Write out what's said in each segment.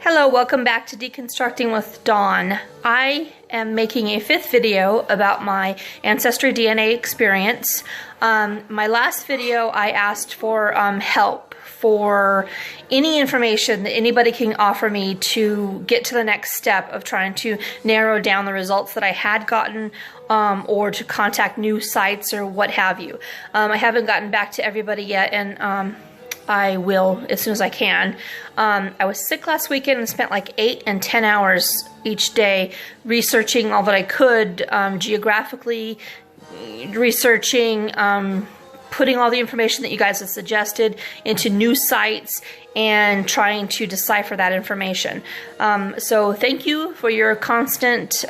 Hello, welcome back to Deconstructing with Dawn. I am making a 5th video about my Ancestry DNA experience. My last video I asked for help for any information that anybody can offer me to get to the next step of trying to narrow down the results that I had gotten or to contact new sites or what have you. I haven't gotten back to everybody yet, and I will as soon as I can. I was sick last weekend and spent like 8 and 10 hours each day researching all that I could, geographically researching, putting all the information that you guys have suggested into new sites and trying to decipher that information. So thank you for your constant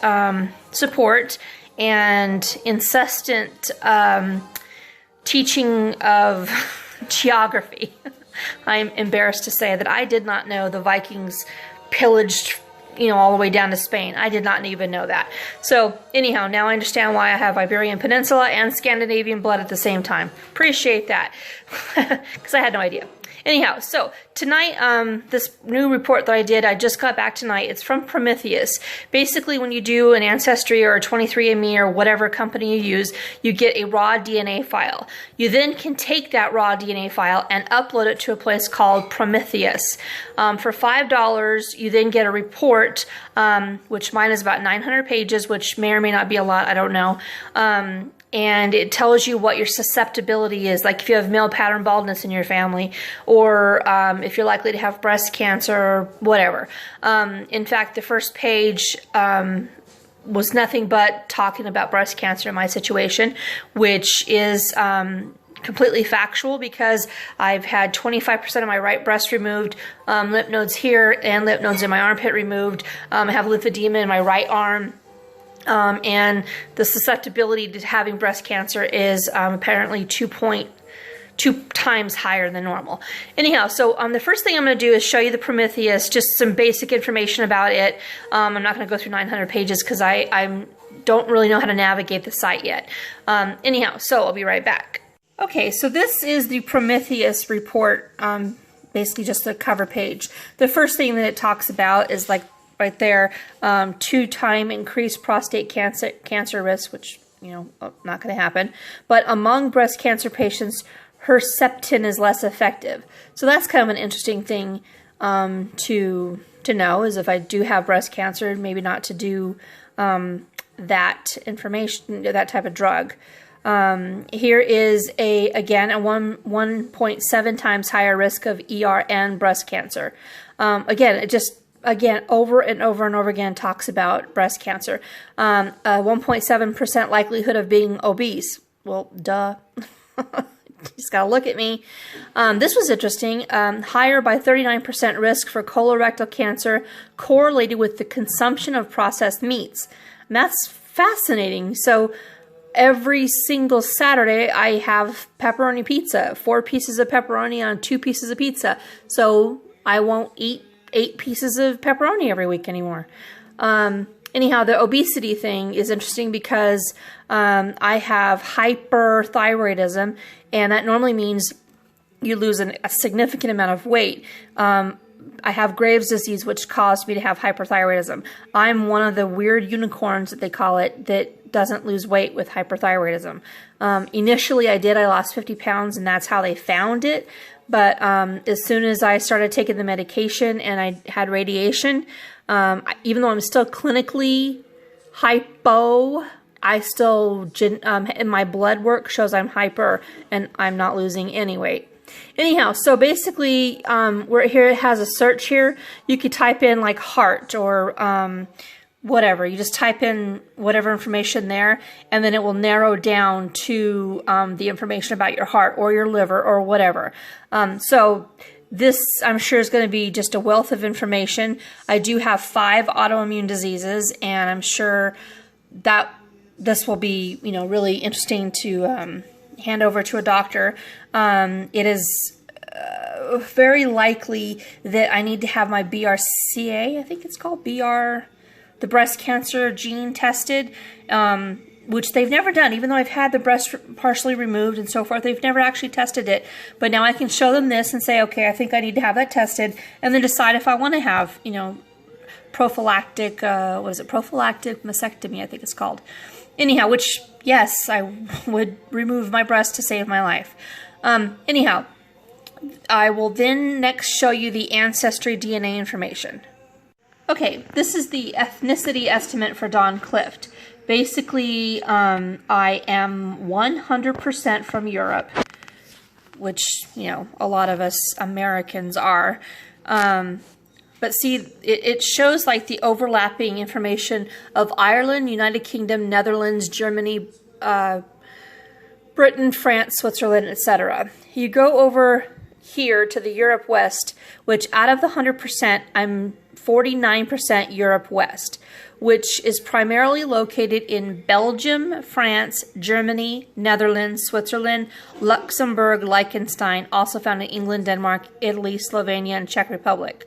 support and incessant teaching of geography. I'm embarrassed to say that I did not know the Vikings pillaged, all the way down to Spain. I did not even know that. So anyhow, now I understand why I have Iberian Peninsula and Scandinavian blood at the same time. Appreciate that, because I had no idea. Anyhow, so tonight, this new report that I did, I just got back tonight. It's from Prometheus. Basically, when you do an Ancestry or a 23andMe or whatever company you use, you get a raw DNA file. You then can take that raw DNA file and upload it to a place called Prometheus. For $5, you then get a report, which mine is about 900 pages, which may or may not be a lot, I don't know. And it tells you what your susceptibility is, like if you have male pattern baldness in your family, or if you're likely to have breast cancer, or whatever. In fact, the first page was nothing but talking about breast cancer in my situation, which is completely factual because I've had 25% of my right breast removed, lymph nodes here, and lymph nodes in my armpit removed. I have lymphedema in my right arm. And the susceptibility to having breast cancer is apparently 2.2 times higher than normal. Anyhow, so the first thing I'm going to do is show you the Prometheus, just some basic information about it. I'm not going to go through 900 pages because I don't really know how to navigate the site yet. Anyhow, so I'll be right back. Okay, so this is the Prometheus report, basically just the cover page. The first thing that it talks about is like right there, 2-time increased prostate cancer risk, which, not going to happen. But among breast cancer patients, Herceptin is less effective. So that's kind of an interesting thing to know, is if I do have breast cancer, maybe not to do that information, that type of drug. Here is again a 1.7 times higher risk of ER and breast cancer. Again, over and over and over again talks about breast cancer. 1.7% likelihood of being obese. Well, duh. Just gotta look at me. This was interesting. Higher by 39% risk for colorectal cancer correlated with the consumption of processed meats. And that's fascinating. So every single Saturday I have pepperoni pizza, 4 pieces of pepperoni on 2 pieces of pizza. So I won't eat 8 pieces of pepperoni every week anymore. Anyhow, the obesity thing is interesting because I have hyperthyroidism, and that normally means you lose a significant amount of weight. I have Graves' disease, which caused me to have hyperthyroidism. I'm one of the weird unicorns that they call it that doesn't lose weight with hyperthyroidism. Initially I lost 50 pounds, and that's how they found it. But as soon as I started taking the medication and I had radiation, even though I'm still clinically hypo, I still, in my blood work shows I'm hyper, and I'm not losing any weight. Anyhow, so basically, here it has a search here. You could type in like heart or whatever. You just type in whatever information there, and then it will narrow down to the information about your heart or your liver or whatever. So this, I'm sure, is going to be just a wealth of information. I do have 5 autoimmune diseases, and I'm sure that this will be, really interesting to hand over to a doctor. It is very likely that I need to have my BRCA, I think it's called the breast cancer gene tested. which they've never done, even though I've had the breast partially removed and so forth. They've never actually tested it. But now I can show them this and say, okay, I think I need to have that tested, and then decide if I want to have, you know, prophylactic, prophylactic mastectomy, I think it's called. Anyhow, which, yes, I would remove my breast to save my life. Anyhow, I will then next show you the Ancestry DNA information. Okay, this is the ethnicity estimate for Dawn Clift. Basically, I am 100% from Europe, which, you know, a lot of us Americans are. But see, it shows like the overlapping information of Ireland, United Kingdom, Netherlands, Germany, Britain, France, Switzerland, etc. You go over here to the Europe West, which out of the 100%, I'm 49% Europe West, which is primarily located in Belgium, France, Germany, Netherlands, Switzerland, Luxembourg, Liechtenstein, also found in England, Denmark, Italy, Slovenia, and Czech Republic.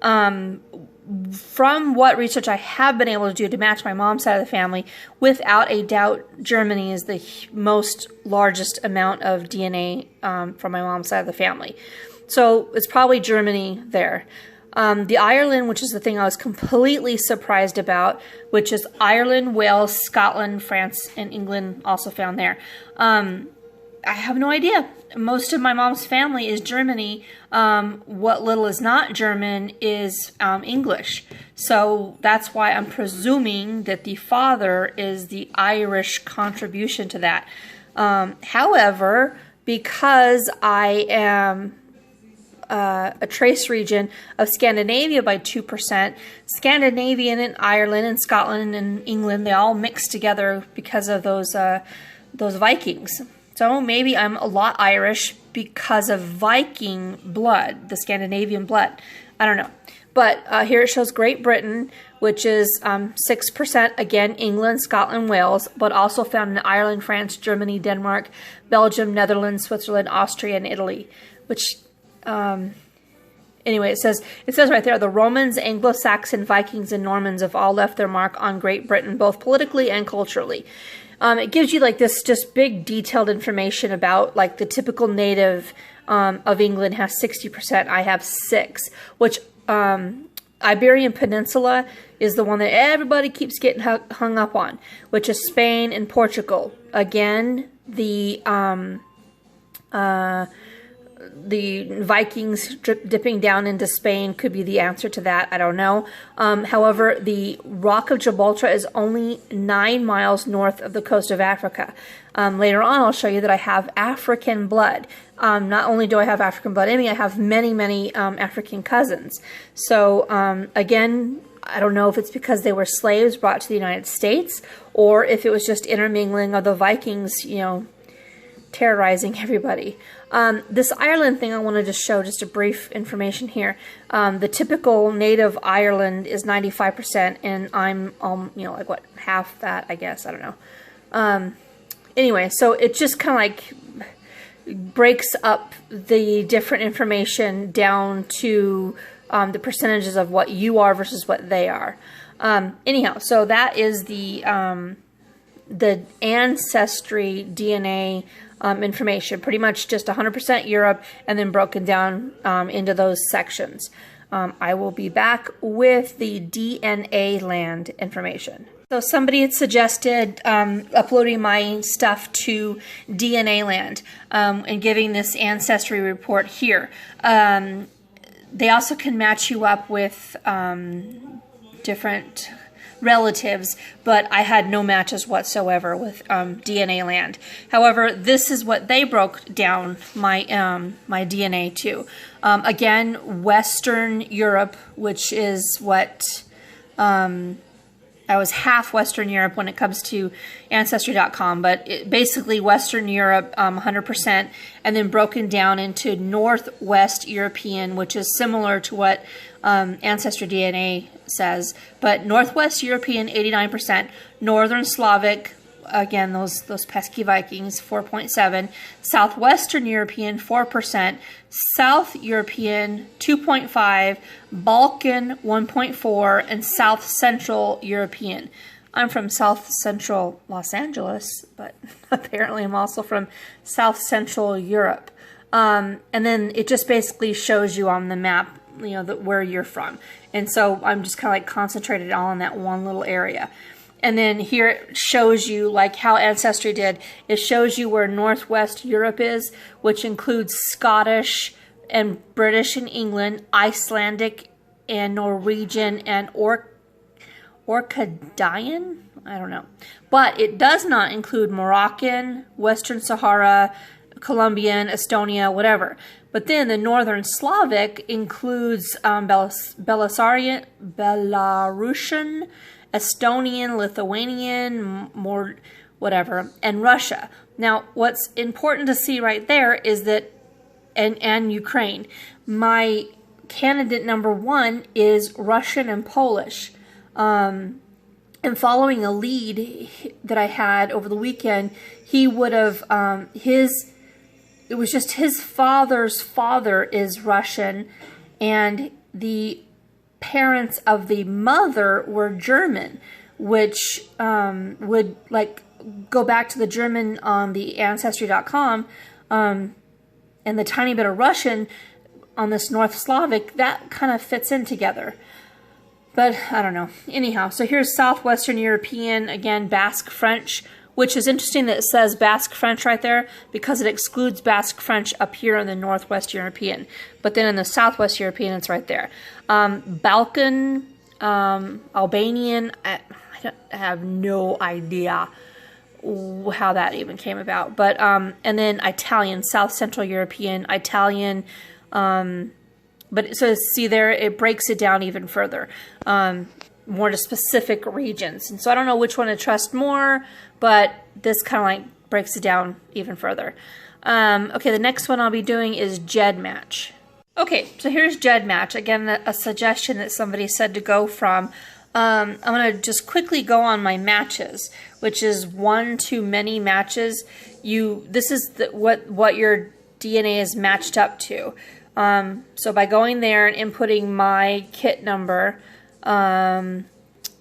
From what research I have been able to do to match my mom's side of the family, without a doubt, Germany is the most largest amount of DNA from my mom's side of the family. So it's probably Germany there. The Ireland, which is the thing I was completely surprised about, which is Ireland, Wales, Scotland, France, and England also found there. I have no idea. Most of my mom's family is Germany. What little is not German is English. So that's why I'm presuming that the father is the Irish contribution to that. However, because I am a trace region of Scandinavia by 2%, Scandinavian and Ireland and Scotland and England, they all mix together because of those Vikings. So maybe I'm a lot Irish because of Viking blood, the Scandinavian blood. I don't know. But here it shows Great Britain, which is 6%, again, England, Scotland, Wales, but also found in Ireland, France, Germany, Denmark, Belgium, Netherlands, Switzerland, Austria, and Italy. Which, anyway, it says right there, the Romans, Anglo-Saxon, Vikings, and Normans have all left their mark on Great Britain, both politically and culturally. It gives you like this just big detailed information about like the typical native of England has 60%. I have 6, which Iberian Peninsula is the one that everybody keeps getting hung up on, which is Spain and Portugal. Again, the Vikings dipping down into Spain could be the answer to that. I don't know. However, the Rock of Gibraltar is only 9 miles north of the coast of Africa. Later on, I'll show you that I have African blood. Not only do I have African blood in me, I have many, many African cousins. So, again, I don't know if it's because they were slaves brought to the United States or if it was just intermingling of the Vikings, you know, terrorizing everybody. This Ireland thing I wanted to show just a brief information here. The typical native Ireland is 95%, and I'm, you know, like what, half that, I guess. I don't know. Anyway, so it just kind of like breaks up the different information down to the percentages of what you are versus what they are. Anyhow, so that is the Ancestry DNA information, pretty much just 100% Europe and then broken down into those sections. I will be back with the DNA land information. So somebody had suggested uploading my stuff to DNA land and giving this ancestry report here. They also can match you up with different relatives, but I had no matches whatsoever with DNA land. However, this is what they broke down my my DNA to. Again, Western Europe, which is what I was half Western Europe when it comes to Ancestry.com, but basically Western Europe 100%, and then broken down into Northwest European, which is similar to what Ancestry DNA says, but Northwest European 89%, Northern Slavic, again those pesky Vikings 4.7, Southwestern European 4%, South European 2.5, Balkan 1.4, and South Central European I'm from South Central Los Angeles, but apparently I'm also from South Central Europe. And then it just basically shows you on the map, you know, where you're from. And so I'm just kind of like concentrated all in that one little area. And then here it shows you like how Ancestry did. It shows you where Northwest Europe is, which includes Scottish and British and England, Icelandic and Norwegian and Orcadian? I don't know. But it does not include Moroccan, Western Sahara, Colombian, Estonia, whatever. But then the Northern Slavic includes Belarusian, Estonian, Lithuanian, more whatever, and Russia. Now, what's important to see right there is that, and Ukraine, my candidate number 1 is Russian and Polish. And following a lead that I had over the weekend, he would have, it was just his father's father is Russian, and the parents of the mother were German, which would like go back to the German on the Ancestry.com, and the tiny bit of Russian on this North Slavic, that kind of fits in together. But I don't know. Anyhow, so here's Southwestern European, again, Basque French, which is interesting that it says Basque French right there because it excludes Basque French up here in the Northwest European. But then in the Southwest European, it's right there. Balkan, Albanian, I have no idea how that even came about. But, and then Italian, South Central European, Italian, but so see there, it breaks it down even further, more to specific regions. And so I don't know which one to trust more, but this kind of like breaks it down even further. Okay, the next one I'll be doing is Jedmatch. Okay, so here's Jedmatch. Again, a suggestion that somebody said to go from. I'm going to just quickly go on my matches, which is one to many matches. This is what your DNA is matched up to. So by going there and inputting my kit number, and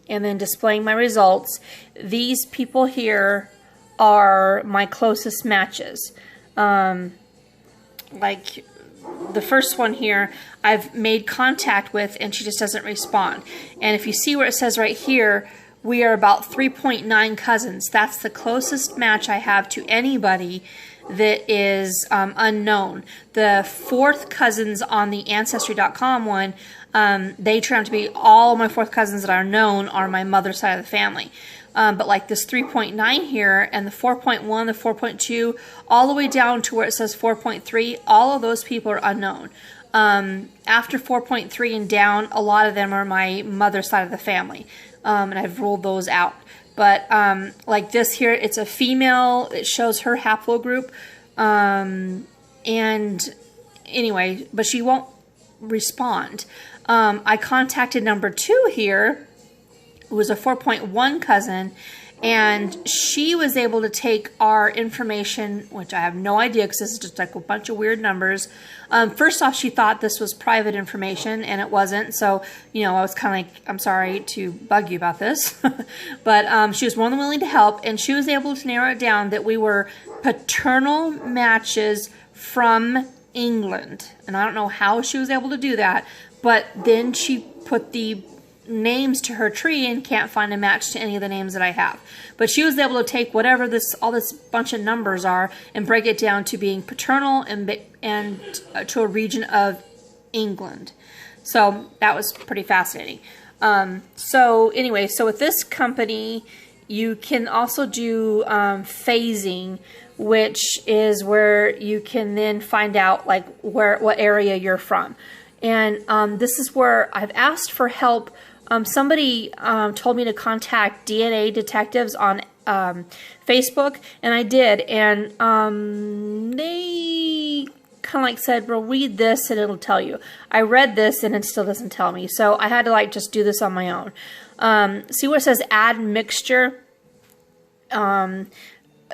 then displaying my results, these people here are my closest matches. Like the first one here, I've made contact with and she just doesn't respond. And if you see where it says right here, we are about 3.9 cousins. That's the closest match I have to anybody that is unknown. The 4th cousins on the Ancestry.com one, they turn out to be all my 4th cousins that are known are my mother's side of the family. But like this 3.9 here and the 4.1, the 4.2, all the way down to where it says 4.3, all of those people are unknown. After 4.3 and down, a lot of them are my mother's side of the family. And I've ruled those out. But like this here, it's a female. It shows her haplogroup. And anyway, but she won't respond. I contacted number 2 here, who was a 4.1 cousin, and she was able to take our information, which I have no idea because this is just like a bunch of weird numbers. First off, she thought this was private information, and it wasn't. So, you know, I was kind of like, I'm sorry to bug you about this. But she was more than willing to help, and she was able to narrow it down that we were paternal matches from England. And I don't know how she was able to do that, but then she put the names to her tree and can't find a match to any of the names that I have. But she was able to take whatever all this bunch of numbers are and break it down to being paternal and to a region of England. So that was pretty fascinating. So anyway, so with this company, you can also do phasing, which is where you can then find out like what area you're from. And this is where I've asked for help. Somebody told me to contact DNA detectives on Facebook, and I did. And they kind of like said, well, read this and it'll tell you. I read this and it still doesn't tell me. So I had to like just do this on my own. See where it says add mixture?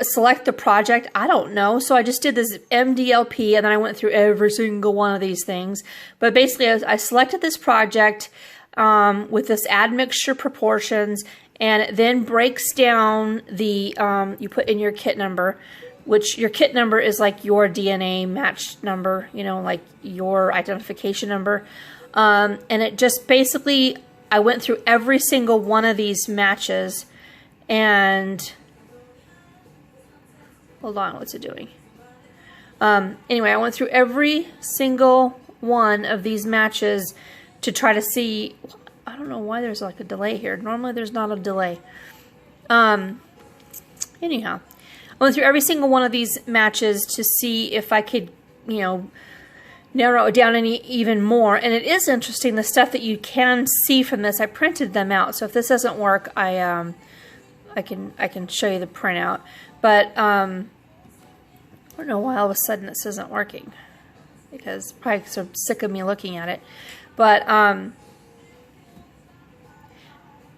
Select the project. I don't know. So I just did this MDLP and then I went through every single one of these things. But basically I selected this project with this add mixture proportions, and then breaks down the, you put in your kit number, which your kit number is like your DNA match number, you know, like your identification number. And it just basically, I went through every single one of these matches and, hold on, what's it doing? Anyway, I went through every single one of these matches to try to see, I don't know why there's like a delay here. Normally there's not a delay. Anyhow, I went through every single one of these matches to see if I could, you know, narrow it down any even more. And it is interesting, the stuff that you can see from this. I printed them out, so if this doesn't work, I can show you the printout. But I don't know why all of a sudden this isn't working, because probably sort of sick of me looking at it. But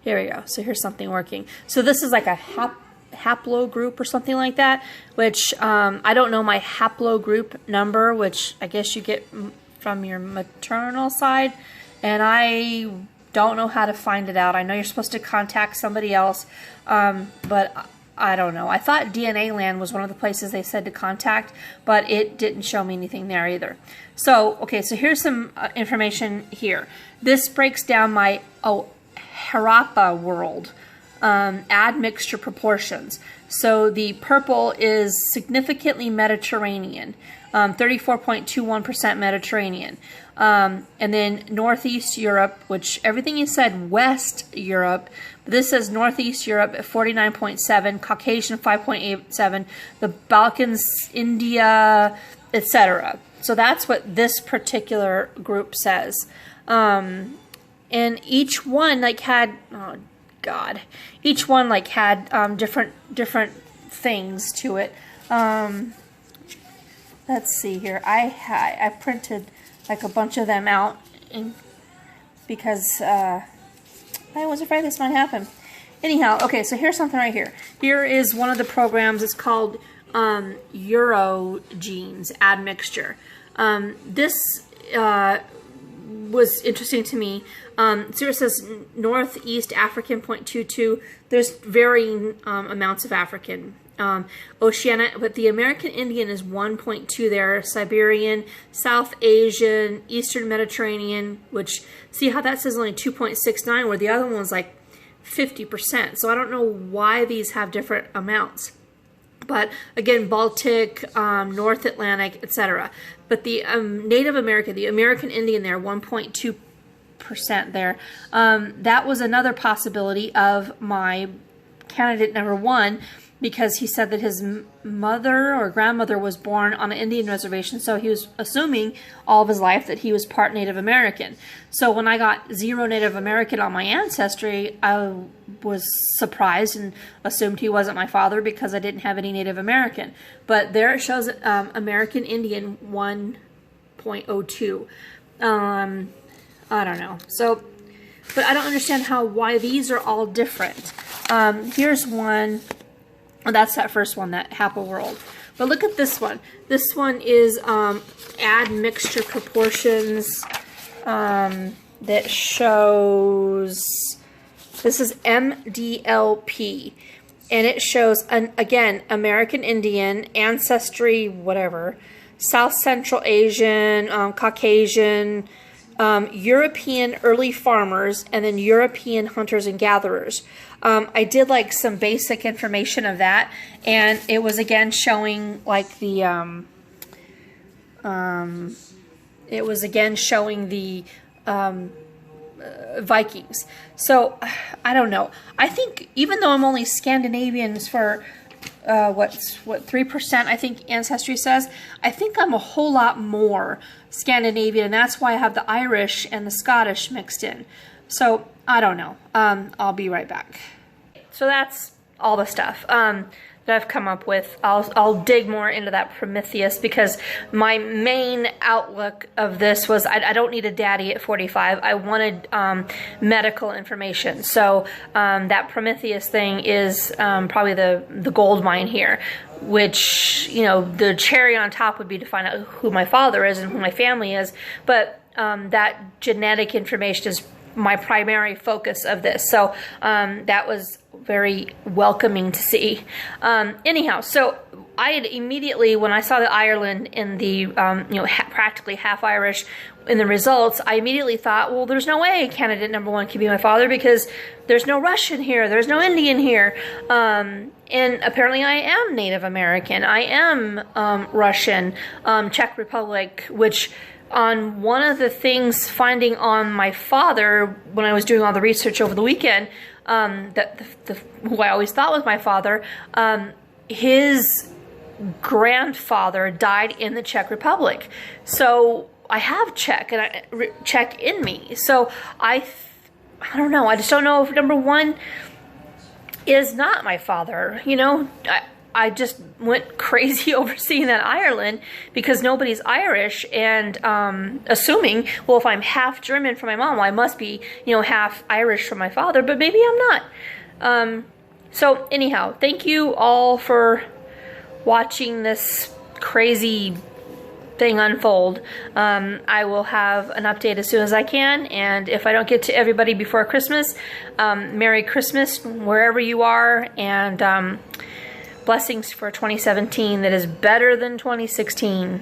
here we go. So here's something working. So this is like a haplogroup or something like that, which I don't know my haplogroup number, which I guess you get from your maternal side, and I don't know how to find it out. I know you're supposed to contact somebody else, but I don't know. I thought DNA Land was one of the places they said to contact, but it didn't show me anything there either. So, okay, so here's some information here. This breaks down my Harappa world. Admixture proportions. So the purple is significantly Mediterranean, 34.21% Mediterranean. And then Northeast Europe, which everything you said West Europe, but this says Northeast Europe at 49.7, Caucasian 5.87, the Balkans, India, etc. So that's what this particular group says. And each one like had, oh God, each one like had different things to it. Let's see here. I printed like a bunch of them out because I was afraid this might happen. Anyhow, okay, so here's something right here. Here is one of the programs. It's called Eurogenes Admixture. This was interesting to me. So it says Northeast African 0.22. There's varying amounts of African. Oceania, but the American Indian is 1.2 there. Siberian, South Asian, Eastern Mediterranean, which, see how that says only 2.69, where the other one's like 50%. So I don't know why these have different amounts. But again, Baltic, North Atlantic, etc. But the Native American, the American Indian there, 1.2% there. That was another possibility of my candidate number one, because he said that his mother or grandmother was born on an Indian reservation, so he was assuming all of his life that he was part Native American. So when I got 0 Native American on my ancestry, I was surprised and assumed he wasn't my father because I didn't have any Native American. But there it shows American Indian 1.02. I don't know. So, but I don't understand why these are all different. Here's one. Oh, that's that first one, that Happa World. But look at this one. This one is admixture proportions that shows, this is MDLP. And it shows, again, American Indian, Ancestry, whatever, South Central Asian, Caucasian, European early farmers, and then European hunters and gatherers. I did like some basic information of that, and it was again showing like the Vikings. So I don't know. I think even though I'm only Scandinavians for what 3%, I think Ancestry says, I think I'm a whole lot more Scandinavian, and that's why I have the Irish and the Scottish mixed in. So I don't know. I'll be right back. So that's all the stuff that I've come up with. I'll dig more into that Prometheus, because my main outlook of this was I don't need a daddy at 45. I wanted medical information. So that Prometheus thing is probably the gold mine here, which, you know, the cherry on top would be to find out who my father is and who my family is. But that genetic information is my primary focus of this. So that was very welcoming to see. Anyhow, so I had immediately, when I saw that Ireland in the, practically half Irish in the results, I immediately thought, well, there's no way candidate number 1 can be my father because there's no Russian here, there's no Indian here. And apparently I am Native American, I am Russian, Czech Republic, which on one of the things finding on my father when I was doing all the research over the weekend, who I always thought was my father, his grandfather died in the Czech Republic. So I have Czech in me. So I don't know. I just don't know if number 1 is not my father. I just went crazy over seeing that Ireland because nobody's Irish, and assuming, well, if I'm half German from my mom, well, I must be, half Irish from my father, but maybe I'm not. So anyhow, thank you all for watching this crazy thing unfold. I will have an update as soon as I can, and if I don't get to everybody before Christmas, Merry Christmas wherever you are, and blessings for 2017 that is better than 2016.